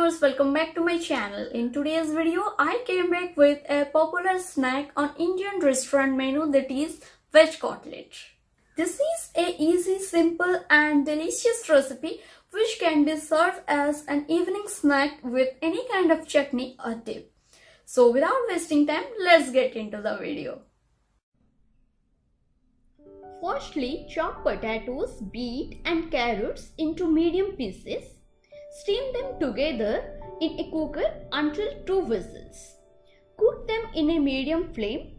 viewers, welcome back to my channel. In today's video, I came back with a popular snack on Indian restaurant menu, that is veg cutlet. This is a easy, simple and delicious recipe which can be served as an evening snack with any kind of chutney or dip. So without wasting time, let's get into the video. Firstly, chop potatoes, beet and carrots into medium pieces. Steam them together in a cooker until 2 whistles. Cook them in a medium flame.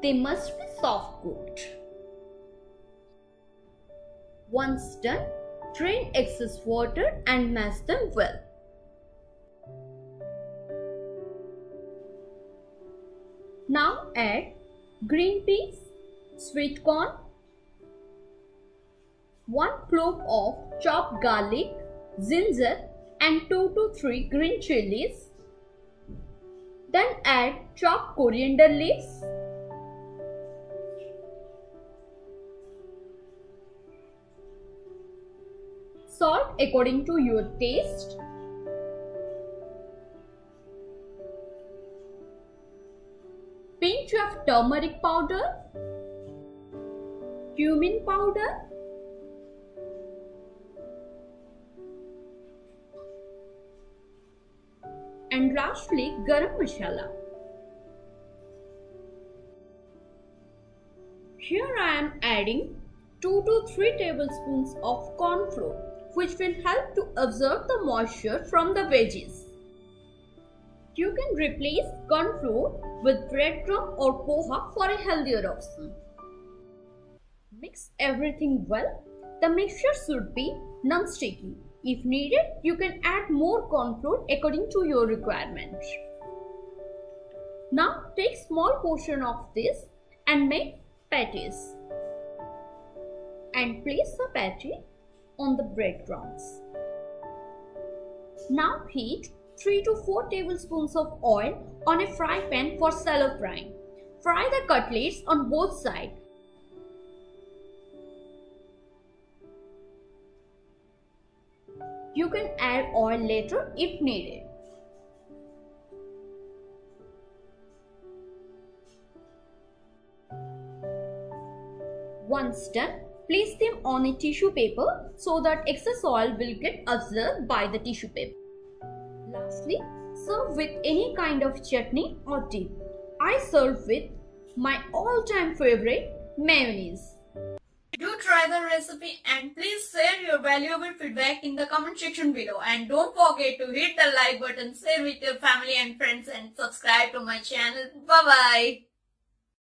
They must be soft cooked. Once done, drain excess water and mash them well. Now add green peas, sweet corn, 1 clove of chopped garlic, ginger and 2 to 3 green chilies. Then add chopped coriander leaves, salt according to your taste, pinch of turmeric powder, cumin powder, and lastly garam masala. Here I am adding 2 to 3 tablespoons of corn flour, which will help to absorb the moisture from the veggies. You can replace corn flour with breadcrumb or poha for a healthier option. Mix everything well. The mixture should be non-sticky. If needed, you can add more corn flour according to your requirement. Now take small portion of this and make patties. And place the patty on the breadcrumbs. Now heat 3 to 4 tablespoons of oil on a fry pan for shallow frying. Fry the cutlets on both sides. You can add oil later if needed. Once done, place them on a tissue paper so that excess oil will get absorbed by the tissue paper. Lastly, serve with any kind of chutney or dip. I serve with my all-time favorite, mayonnaise. Do try the recipe and please share your valuable feedback in the comment section below, and don't forget to hit the like button, share with your family and friends and subscribe to my channel. Bye bye.